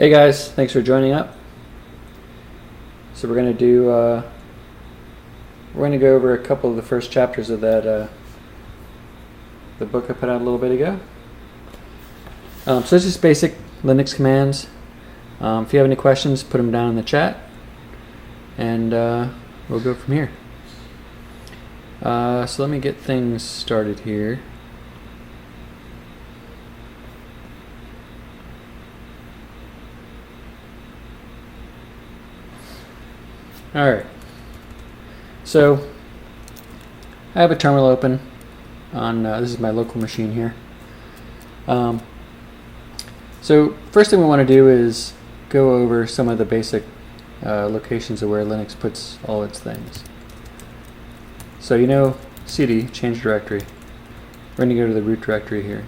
Hey guys, thanks for joining up. So we're going to go over a couple of the first chapters of that the book I put out a little bit ago. So it's just basic Linux commands. If you have any questions, put them down in the chat, and we'll go from here. So let me get things started here. Alright, so I have a terminal open on, this is my local machine here. So first thing we want to do is go over some of the basic locations of where Linux puts all its things. So you know cd, change directory. We're going to go to the root directory here.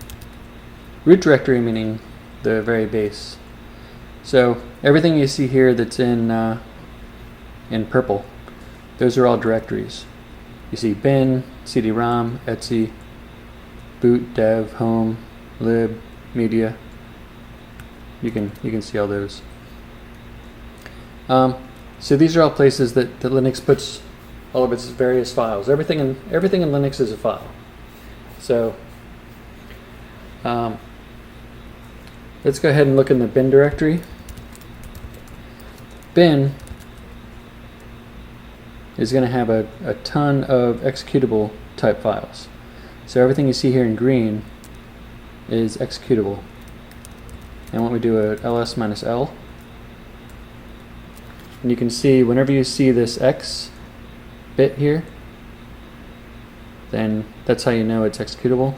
Root directory meaning the very base. So everything you see here that's in purple, those are all directories. You see bin, cd-rom, etc, boot, dev, home, lib, media. You can see all those. So these are all places that Linux puts all of its various files. Everything in Linux is a file. So let's go ahead and look in the bin directory. Bin is going to have a ton of executable type files. So everything you see here in green is executable. And when we do a ls-l, and you can see whenever you see this X bit here, then that's how you know it's executable.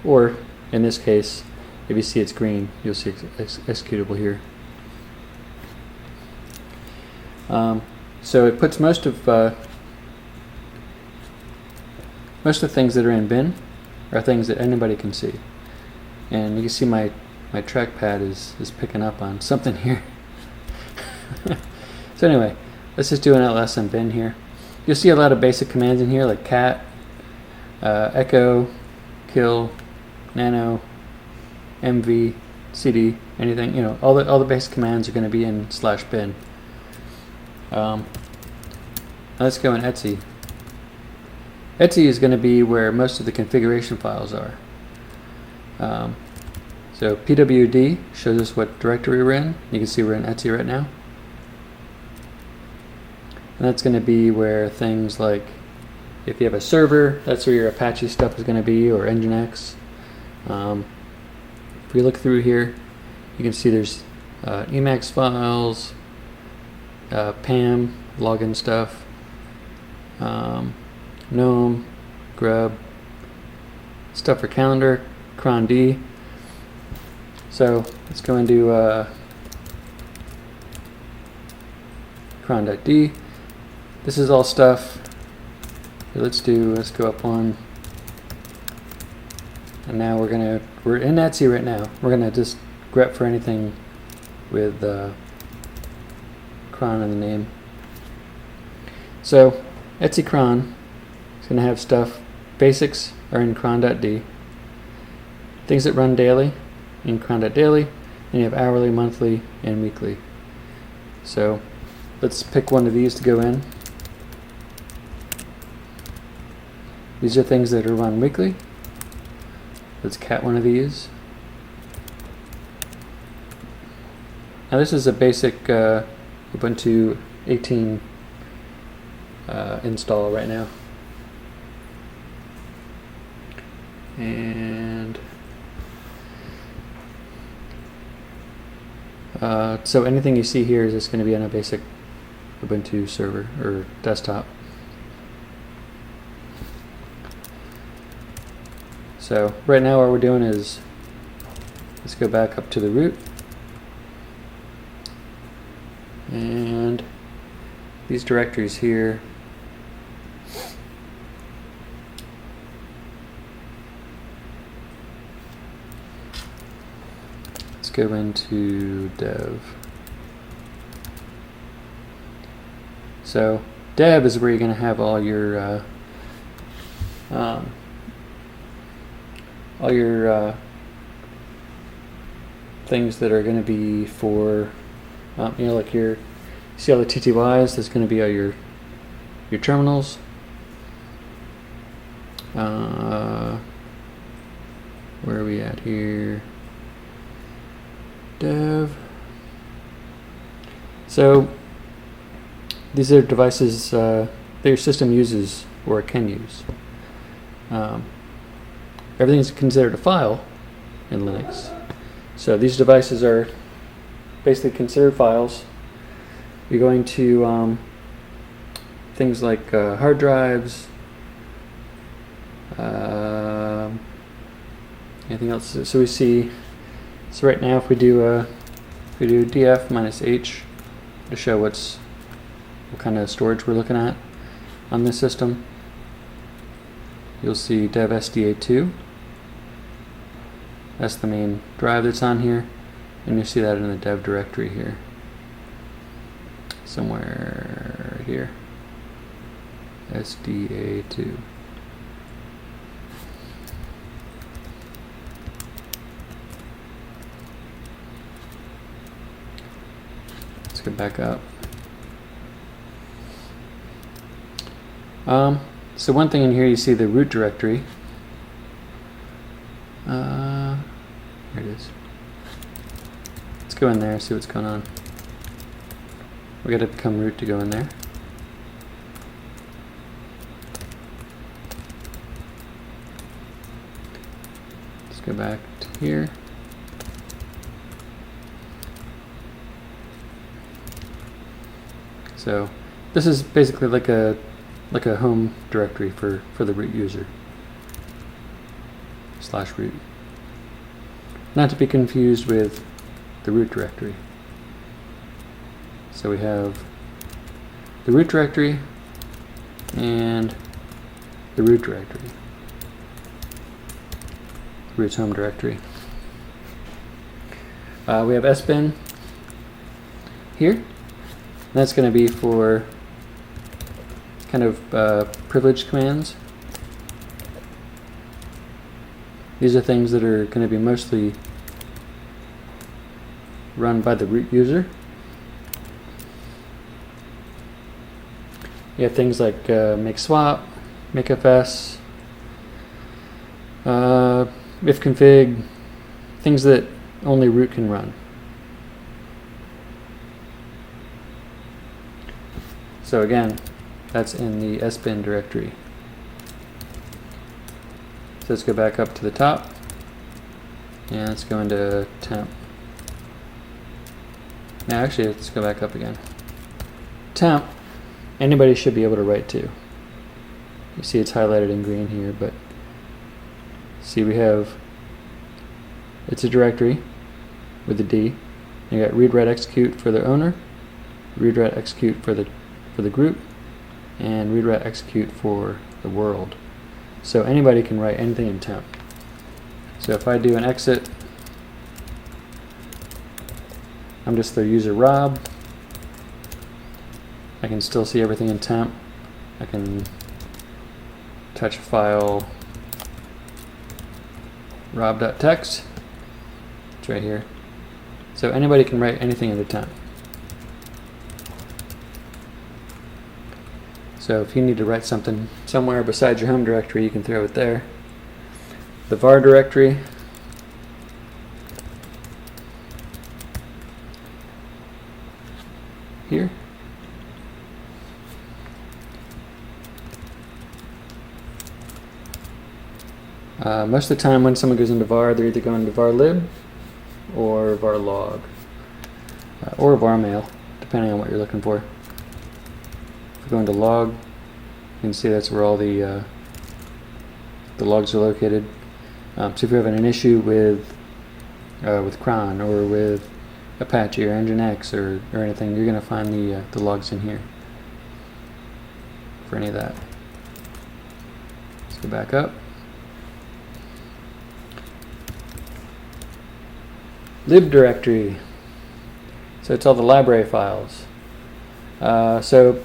Or in this case, if you see it's green, you'll see it's executable here. So it puts most of things that are in bin are things that anybody can see. And you can see my trackpad is picking up on something here. So anyway, let's just do an ls and bin here. You'll see a lot of basic commands in here like cat, echo, kill, nano, mv, cd, anything, you know, all the basic commands are going to be in /bin. Now let's go in etc. etc is going to be where most of the configuration files are. So pwd shows us what directory we're in. You can see we're in etc right now. And that's going to be where things like, if you have a server, that's where your Apache stuff is going to be, or Nginx. If we look through here, you can see there's Emacs files, PAM, login stuff, GNOME, grub, stuff for calendar, cron-d. So let's go into cron.d. This is all stuff. Okay, let's go up one. And now we're in etc right now. We're gonna just grep for anything with cron in the name. So etc cron is gonna have stuff. Basics are in cron.d. Things that run daily in cron.daily, and you have hourly, monthly, and weekly. So let's pick one of these to go in. These are things that are run weekly. Let's cat one of these. Now this is a basic Ubuntu 18 install right now. And so anything you see here is just going to be on a basic Ubuntu server or desktop. So right now what we're doing is, let's go back up to the root, and these directories here, let's go into dev. So dev is where you're going to have all your things that are going to be for, like see all the TTYs, that's going to be all your terminals. Where are we at here? Dev. So these are devices that your system uses or can use. Everything is considered a file in Linux. So these devices are basically considered files. You're going to things like hard drives, anything else. So we see. So right now, if we do df -h to show what kind of storage we're looking at on this system, you'll see dev sda2. That's the main drive that's on here, and you'll see that in the dev directory here, somewhere here, sda2. Let's go back up. So one thing in here, you see the root directory. Here it is. Let's go in there and see what's going on. We got to become root to go in there. Let's go back to here. So this is basically like a home directory for the root user. /root. Not to be confused with the root directory. So we have the root directory and the root directory. Root's home directory. We have sbin here. That's going to be for kind of privileged commands. These are things that are going to be mostly run by the root user. You have things like make swap, make fs, if config, things that only root can run. So again, that's in the sbin directory. So let's go back up to the top, and let's go into temp. Now actually, let's go back up again. Temp, anybody should be able to write to. You see it's highlighted in green here, but see we have, it's a directory with a D. You got read, write, execute for the owner, read, write, execute for the group, and read, write, execute for the world. So anybody can write anything in temp. So if I do an exit, I'm just the user Rob. I can still see everything in temp. I can touch a file, rob.txt. It's right here. So anybody can write anything into temp. So if you need to write something somewhere besides your home directory, you can throw it there. The var directory. Here. Most of the time when someone goes into var, they're either going to var lib or var log or var mail, depending on what you're looking for. If we go into log, you can see that's where all the logs are located. So if you're having an issue with cron or with Apache or Nginx or anything, you're going to find the logs in here for any of that. Let's go back up. Lib directory. So it's all the library files. So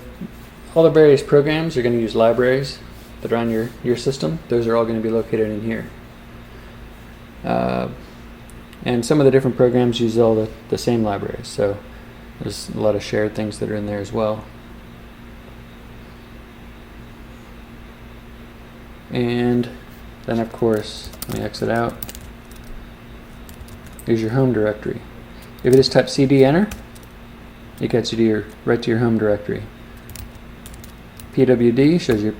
all the various programs are going to use libraries that are on your system. Those are all going to be located in here. And some of the different programs use all the same libraries, so there's a lot of shared things that are in there as well. And then of course, let me exit out. Here's your home directory. If you just type CD enter, it gets you to right to your home directory. PWD shows your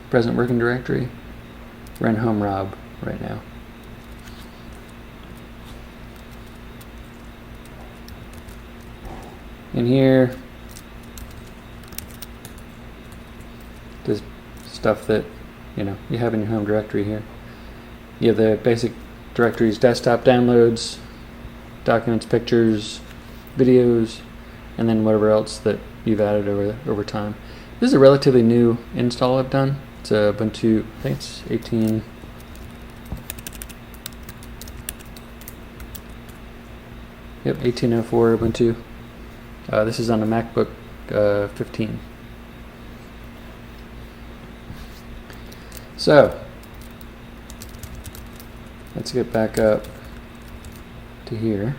present working directory. We're in home rob right now. In here, there's stuff that you have in your home directory here. You have the basic directories: desktop downloads, documents, pictures, videos, and then whatever else that you've added over time. This is a relatively new install I've done. It's Ubuntu, I think it's 18. Yep, 1804 Ubuntu. This is on a MacBook 15. So, let's get back up to here.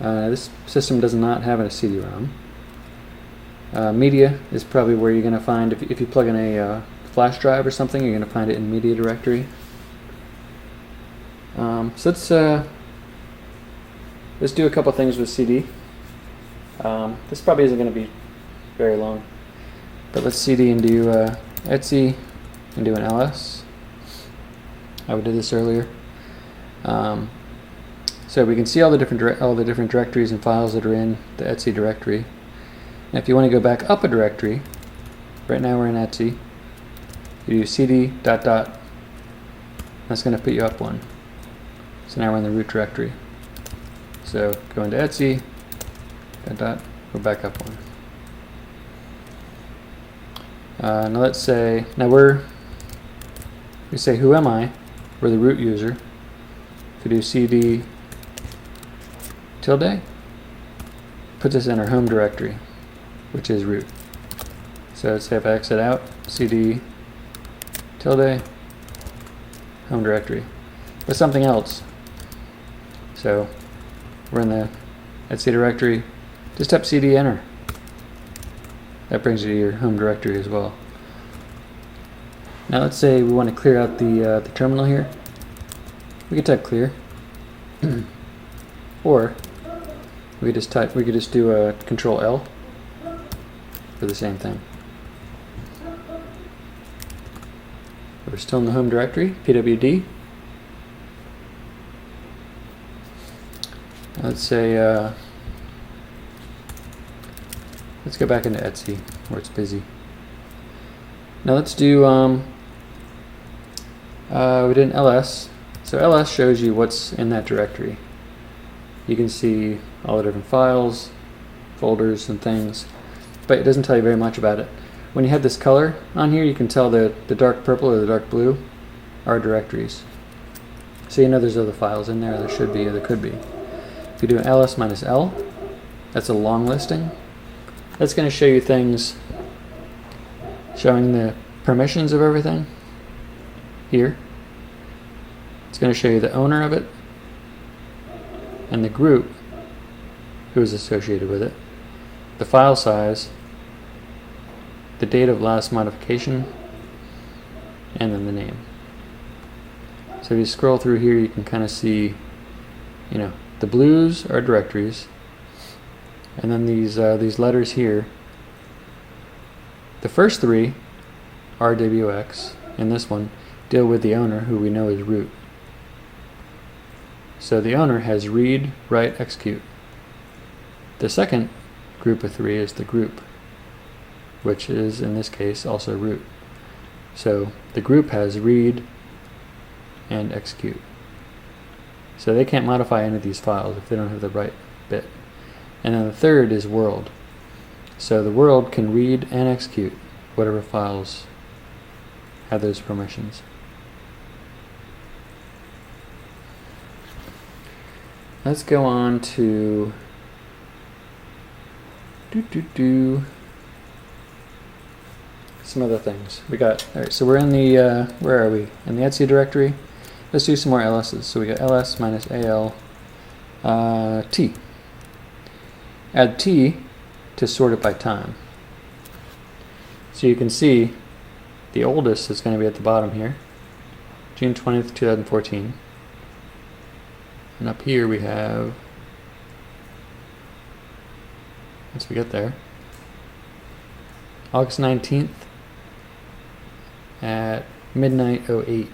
This system does not have a CD-ROM. Media is probably where you're going to find, if you plug in a flash drive or something, you're going to find it in media directory. So let's do a couple things with CD. This probably isn't going to be very long, but let's CD and do etc and do an ls. We did this earlier. So we can see all the different directories and files that are in the etc directory. Now if you want to go back up a directory, right now we're in etc, you do cd ... That's going to put you up one. So now we're in the root directory. So go into etc, ... go back up one. Now let's say, we say who am I? We're the root user. If we do cd ... puts us in our home directory, which is root. So let's say if I exit out, cd ... home directory. But something else. So we're in the etc directory. Just type cd enter. That brings you to your home directory as well. Now let's say we want to clear out the terminal here. We could type clear, or we could just do a Control L for the same thing. We're still in the home directory, pwd. Let's say let's go back into etc where it's busy. Now let's do we did an ls. So ls shows you what's in that directory. You can see all the different files, folders, and things, but it doesn't tell you very much about it. When you have this color on here, you can tell that the dark purple or the dark blue are directories. So you know there's other files in there. There should be, or there could be. If you do an ls -l, that's a long listing. That's going to show you things showing the permissions of everything here. It's going to show you the owner of it and the group who is associated with it, the file size, the date of last modification, and then the name. So if you scroll through here, you can kind of see, the blues are directories, and then these letters here, the first three, RWX, and this one, deal with the owner, who we know is root. So the owner has read, write, execute. The second group of three is the group, which is, in this case, also root. So the group has read and execute. So they can't modify any of these files if they don't have the right bit. And then the third is world. So the world can read and execute whatever files have those permissions. Let's go on to some other things. We got, all right, so we're in the, where are we? In the etc directory. Let's do some more LS's. So we got ls minus al t. Add t to sort it by time. So you can see the oldest is going to be at the bottom here, June 20th, 2014. And up here we have, once we get there, August 19th at midnight 08.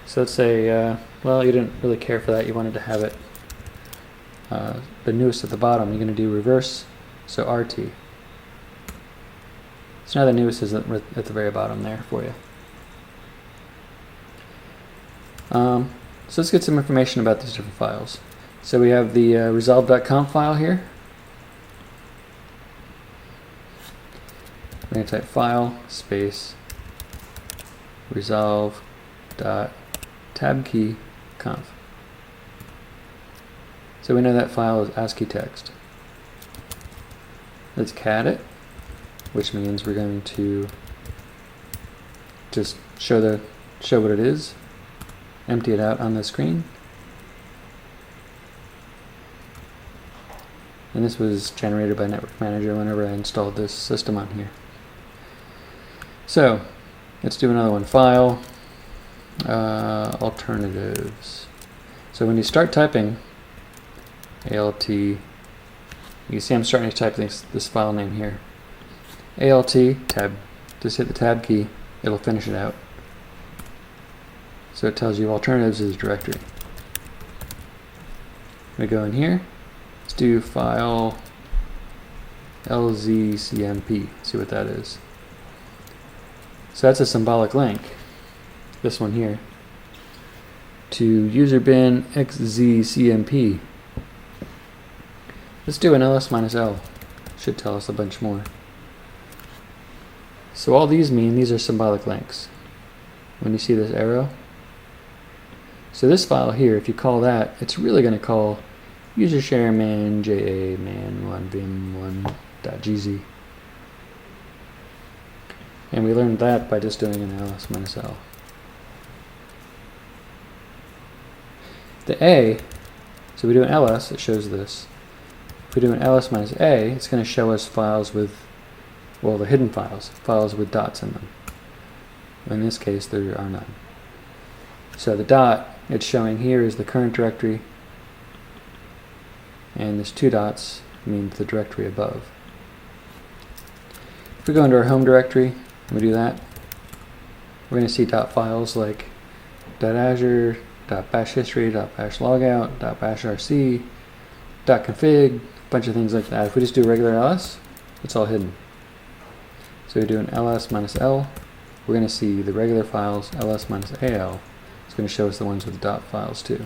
So let's say, well, you didn't really care for that. You wanted to have it the newest at the bottom. You're going to do reverse, so RT. So now the newest is at the very bottom there for you. So let's get some information about these different files. So we have the resolve.conf file here. We're going to type file space resolve.tabkey conf. So we know that file is ASCII text. Let's cat it, which means we're going to just show what it is, empty it out on the screen. And this was generated by Network Manager whenever I installed this system on here. So let's do another one. File alternatives. So when you start typing ALT, you can see I'm starting to type this file name here. ALT tab. Just hit the tab key. It'll finish it out. So it tells you alternatives is a directory. We go in here. Let's do file lzcmp. See what that is. So that's a symbolic link. This one here to user bin xzcmp. Let's do an ls-l. Should tell us a bunch more. So all these are symbolic links. When you see this arrow. So this file here, if you call that, it's really going to call user share man ja man 1 vim 1.gz. And we learned that by just doing an ls-l. The A, so we do an ls, it shows this. If we do an ls-a, it's going to show us files with, well, the hidden files with dots in them. In this case, there are none. So the dot it's showing here is the current directory, and this 2 dots means the directory above. If we go into our home directory and we do that, we're going to see dot files like .azure, .bash history, .bash logout, .bash rc, .config, a bunch of things like that. If we just do regular ls, it's all hidden. So we do an ls-l, we're going to see the regular files, ls-al. It's going to show us the ones with dot files too.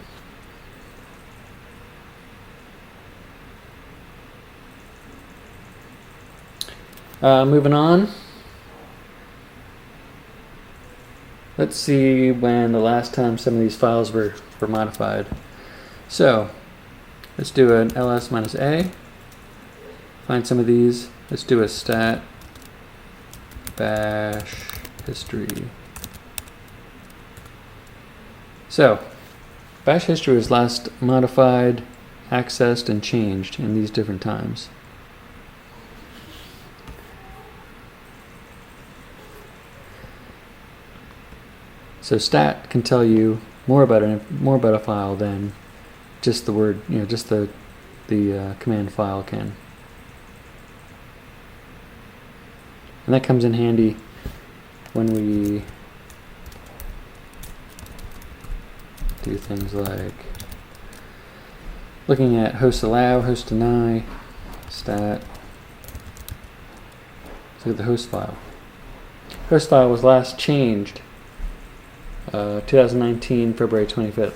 Moving on. Let's see when the last time some of these files were modified. So let's do an ls-a. Find some of these. Let's do a stat bash history. So bash history was last modified, accessed, and changed in these different times. So stat can tell you more about a file than just the word, just the command file can. And that comes in handy when we do things like looking at host allow, host deny, stat. Let's look at the host file. Host file was last changed 2019, February 25th.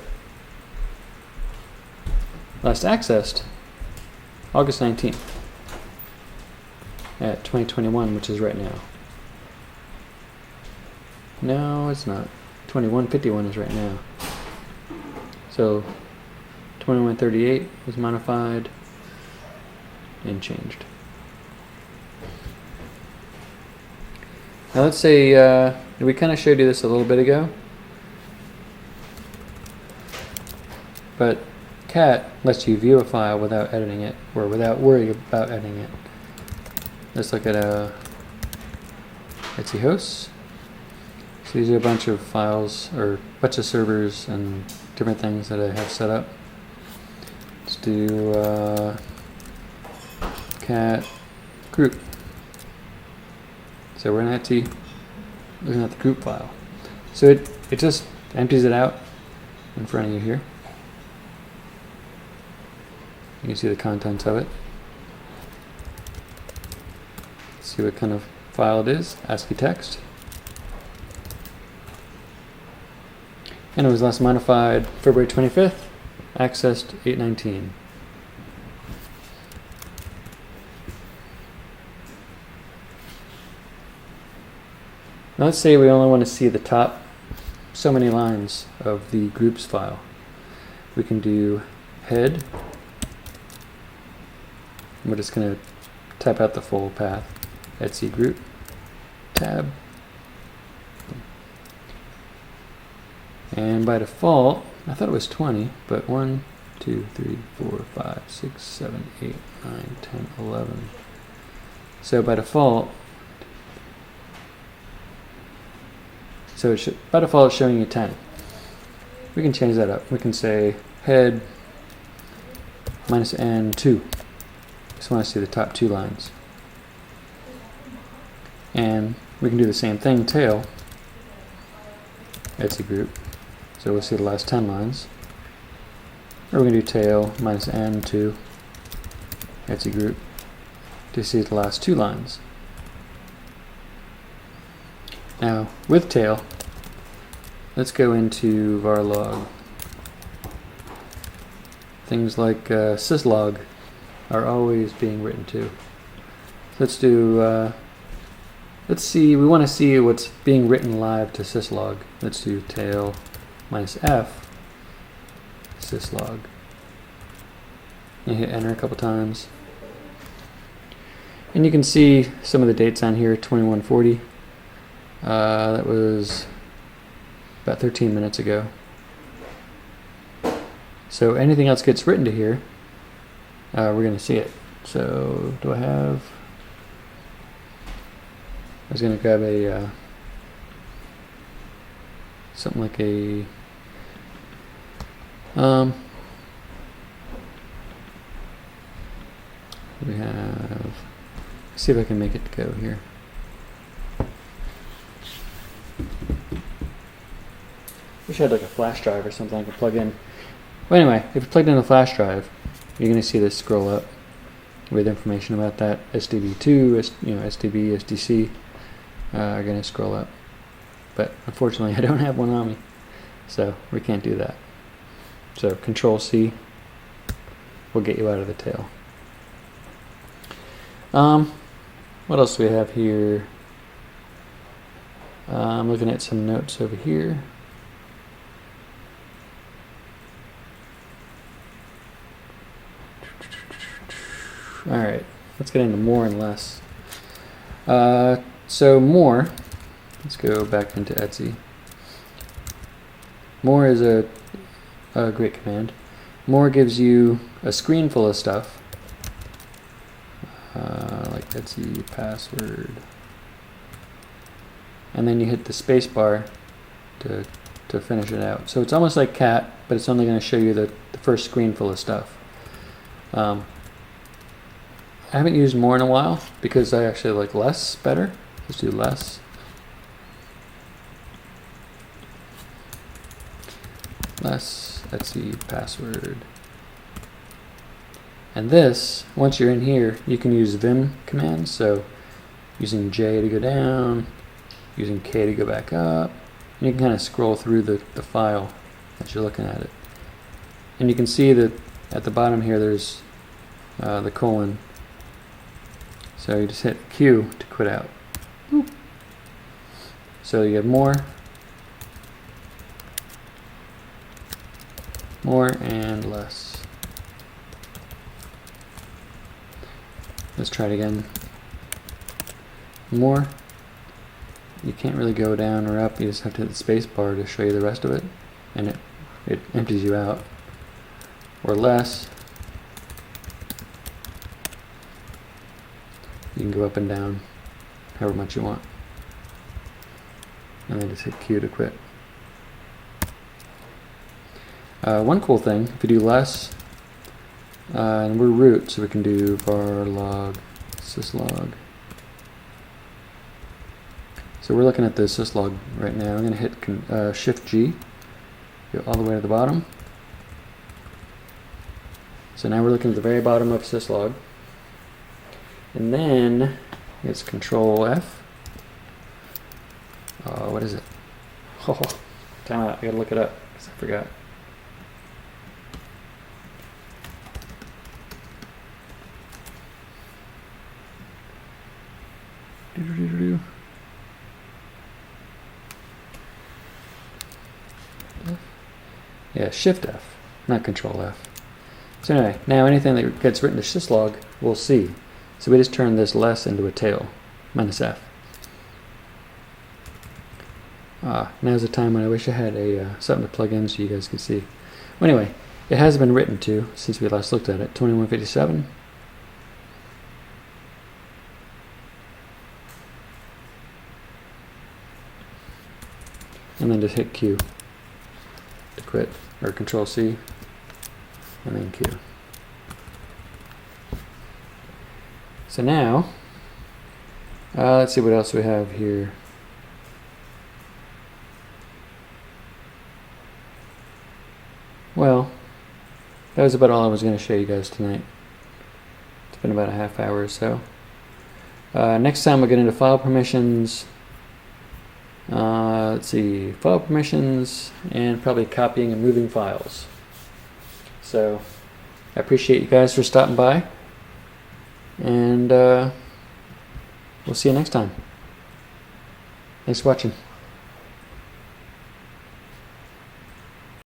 Last accessed August 19th at 2021, which is right now. No, it's not. 2151 is right now. So 2138 was modified and changed. Now let's say, we kind of showed you this a little bit ago, but cat lets you view a file without editing it, or without worrying about editing it. Let's look at Etsy hosts. So these are a bunch of files, or a bunch of servers and different things that I have set up. Let's do cat group. So we're in Etsy, looking at the group file. So it just empties it out in front of you here. You can see the contents of it. Let's see what kind of file it is. ASCII text. And it was last modified February 25th, accessed 8/19. Now let's say we only want to see the top so many lines of the groups file. We can do head. We're just going to type out the full path. Etsy group, tab. And by default, I thought it was 20, but 1, 2, 3, 4, 5, 6, 7, 8, 9, 10, 11. So by default, by default it's showing you 10. We can change that up. We can say head minus n 2. Just want to see the top 2 lines. And we can do the same thing, tail, Etsy group. So we'll see the last 10 lines. Or we can do tail minus n 2, Etsy group, to see the last 2 lines. Now, with tail, let's go into var log. Things like syslog are always being written to. Let's do, let's see, we want to see what's being written live to syslog. Let's do tail minus f syslog. You hit enter a couple times. And you can see some of the dates on here, 2140. That was about 13 minutes ago. So anything else gets written to here, we're going to see it. So do I have... I was going to grab a something like a we have, let's see if I can make it go here. Wish I had like a flash drive or something I could plug in. Well, anyway, if you plugged in a flash drive, you're going to see this scroll up with information about that. SDB2, SDB, SDC are going to scroll up. But unfortunately, I don't have one on me, so we can't do that. So Control C will get you out of the tail. What else do we have here? I'm looking at some notes over here. All right, let's get into more and less. So more, let's go back into Etsy. More is a great command. More gives you a screen full of stuff, like Etsy password. And then you hit the space bar to finish it out. So it's almost like cat, but it's only going to show you the first screen full of stuff. I haven't used more in a while because I actually like less better. Let's do less. Less Etsy password. And this, once you're in here, you can use Vim commands. So using J to go down, using K to go back up. And you can kind of scroll through the file as you're looking at it. And you can see that at the bottom here there's the colon. So you just hit Q to quit out. Boop. So you have more, and less. Let's try it again. More, you can't really go down or up. You just have to hit the space bar to show you the rest of it, and it empties you out. Or less, you can go up and down however much you want. And then just hit Q to quit. One cool thing, if you do less, and we're root, so we can do var log syslog. So we're looking at the syslog right now. I'm going to hit Shift G, go all the way to the bottom. So now we're looking at the very bottom of syslog. And then it's Control F. What is it? Oh, time out. I gotta look it up because I forgot. Yeah, Shift F, not Control F. So anyway, now anything that gets written to syslog, we'll see. So we just turn this less into a tail, minus F. Now's the time when I wish I had something to plug in so you guys could see. Well, anyway, it has been written to since we last looked at it, 2157. And then just hit Q to quit, or Control C, and then Q. So now, let's see what else we have here. Well, that was about all I was going to show you guys tonight. It's been about a half hour or so. Next time we'll get into file permissions. Let's see, file permissions, and probably copying and moving files. So, I appreciate you guys for stopping by, and we'll see you next time. Thanks for watching.